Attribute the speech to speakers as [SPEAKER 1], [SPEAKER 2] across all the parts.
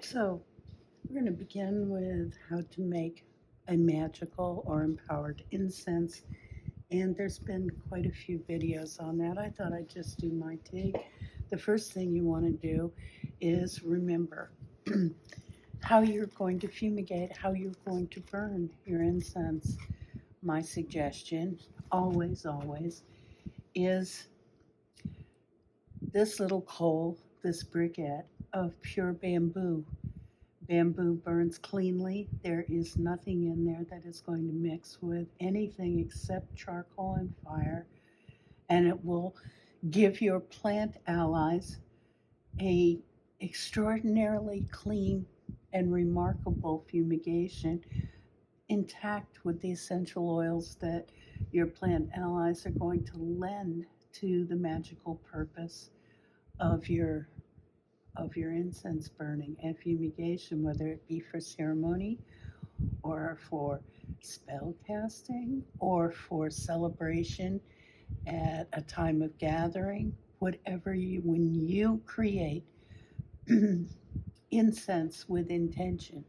[SPEAKER 1] So, we're going to begin with how to make a magical or empowered incense. And there's been quite a few videos on that. I thought I'd just do my take. The first thing you want to do is remember how you're going to fumigate, how you're going to burn your incense. My suggestion, always, is this little coal, this briquette of pure bamboo. Bamboo burns cleanly. There is nothing in there that is going to mix with anything except charcoal and fire, and it will give your plant allies a extraordinarily clean and remarkable fumigation intact with the essential oils that your plant allies are going to lend to the magical purpose of your incense burning and fumigation, whether it be for ceremony or for spell casting or for celebration at a time of gathering, when you create incense with intention,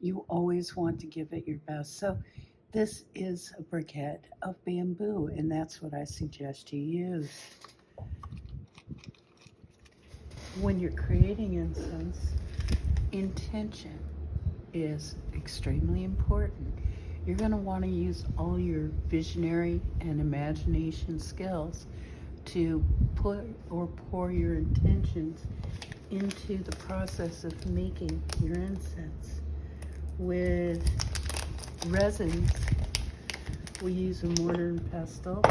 [SPEAKER 1] you always want to give it your best. So this is a briquette of bamboo, and that's what I suggest you use. When you're creating incense, intention is extremely important. You're going to want to use all your visionary and imagination skills to put or pour your intentions into the process of making your incense. With resins, we use a mortar and pestle,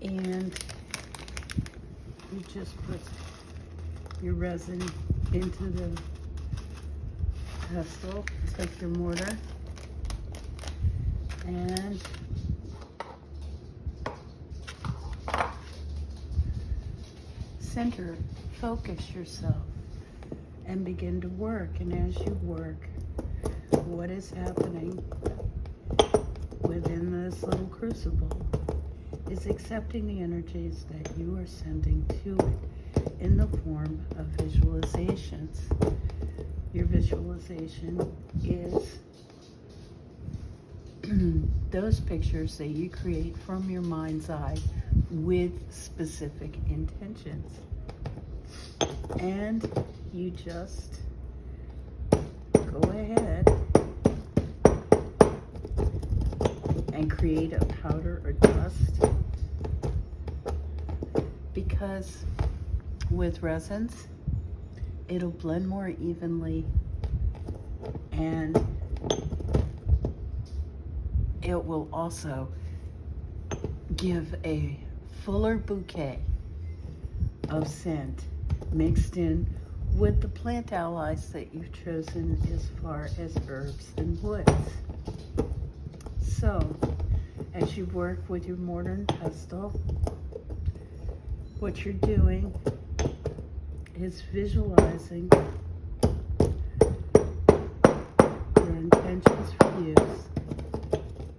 [SPEAKER 1] and you just put your resin into the pestle, take your mortar, and center, focus yourself, and begin to work. And as you work, what is happening within this little crucible is accepting the energies that you are sending to it in the form of visualizations. Your visualization is those pictures that you create from your mind's eye with specific intentions. And you just go ahead and create a powder or dust, because with resins, it'll blend more evenly, and it will also give a fuller bouquet of scent mixed in with the plant allies that you've chosen as far as herbs and woods. So, as you work with your mortar and pestle, what you're doing is visualizing your intentions for use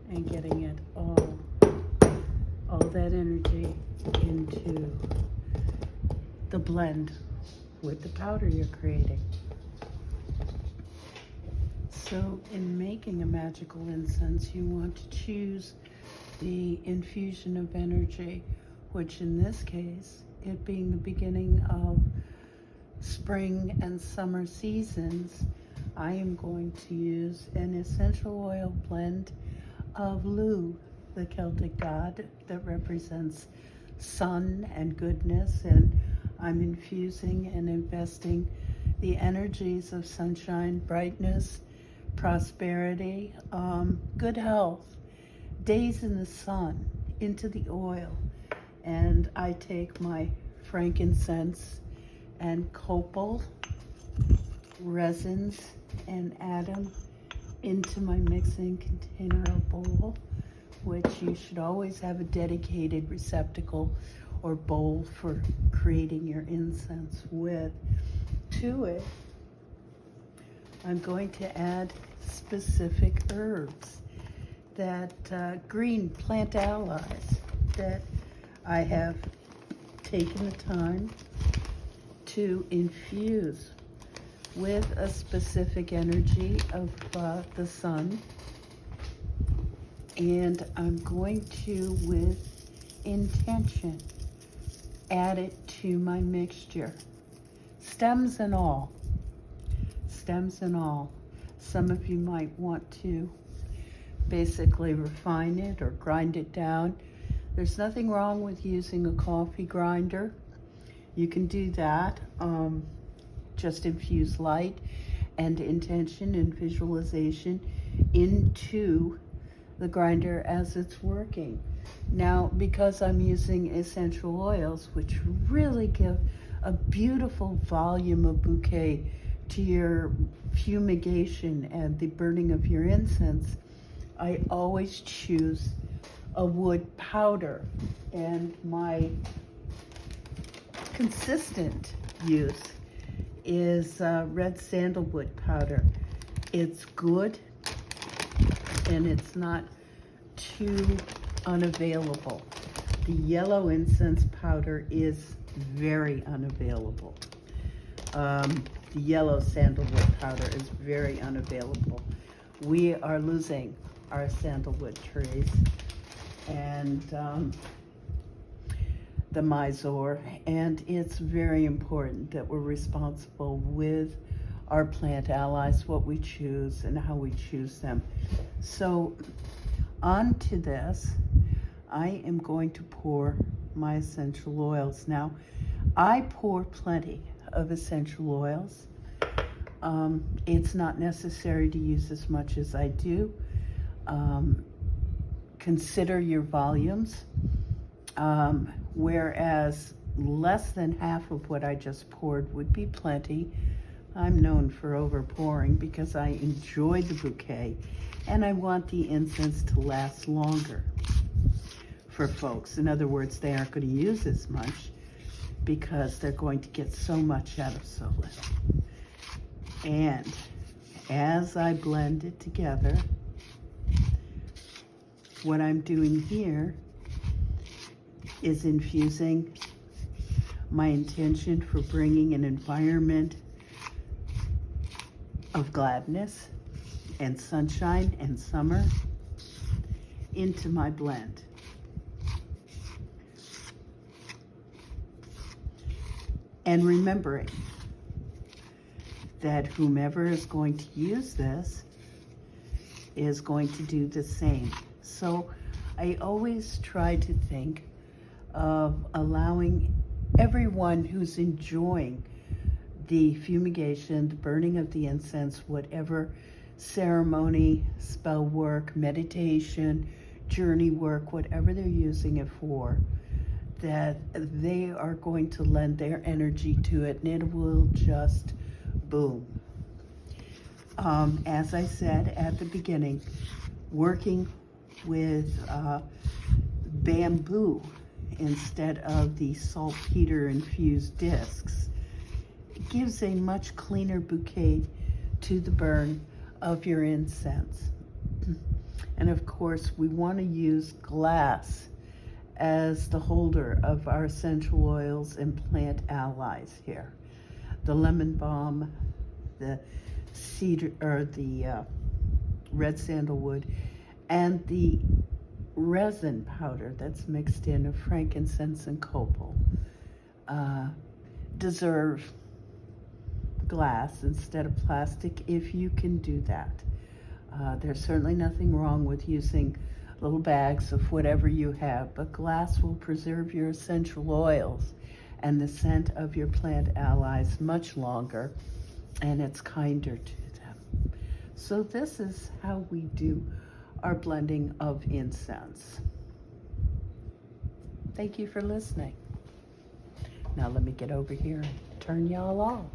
[SPEAKER 1] and getting it all that energy into the blend with the powder you're creating. So in making a magical incense, you want to choose the infusion of energy, which in this case, it being the beginning of spring and summer seasons, I am going to use an essential oil blend of Lu, the Celtic god that represents sun and goodness, and I'm infusing and investing the energies of sunshine, brightness, prosperity, good health, days in the sun into the oil. And I take my frankincense and copal resins and add them into my mixing container or bowl, which you should always have a dedicated receptacle or bowl for creating your incense with. To it, I'm going to add specific herbs, that green plant allies that I have taken the time to infuse with a specific energy of the sun. And I'm going to, with intention, add it to my mixture. Stems and all. Stems and all. Some of you might want to basically refine it or grind it down. There's nothing wrong with using a coffee grinder. You can do that. Just infuse light and intention and visualization into the grinder as it's working. Now, because I'm using essential oils, which really give a beautiful volume of bouquet to your fumigation and the burning of your incense, I always choose a wood powder. And my consistent use is red sandalwood powder. It's good and it's not too unavailable. The yellow incense powder is very unavailable. The yellow sandalwood powder is very unavailable. We are losing our sandalwood trees and the Mysore, and it's very important that we're responsible with our plant allies, what we choose and how we choose them. So onto this, I am going to pour my essential oils. Now, I pour plenty of essential oils. It's not necessary to use as much as I do. Consider your volumes. Whereas less than half of what I just poured would be plenty. I'm known for over pouring because I enjoy the bouquet and I want the incense to last longer for folks. In other words, they aren't going to use as much because they're going to get so much out of so little. And as I blend it together, what I'm doing here is infusing my intention for bringing an environment of gladness and sunshine and summer into my blend. And remembering that whomever is going to use this is going to do the same. So I always try to think of allowing everyone who's enjoying the fumigation, the burning of the incense, whatever ceremony, spell work, meditation, journey work, whatever they're using it for, that they are going to lend their energy to it and it will just boom. As I said at the beginning, working with bamboo instead of the saltpeter infused discs, it gives a much cleaner bouquet to the burn of your incense. And of course, we want to use glass as the holder of our essential oils and plant allies here. The lemon balm, the cedar, or the red sandalwood, and the resin powder that's mixed in of frankincense and copal deserve glass instead of plastic if you can do that. There's certainly nothing wrong with using little bags of whatever you have, but glass will preserve your essential oils and the scent of your plant allies much longer, and it's kinder to them. So this is how we do our blending of incense. Thank you for listening. Now let me get over here and turn y'all off.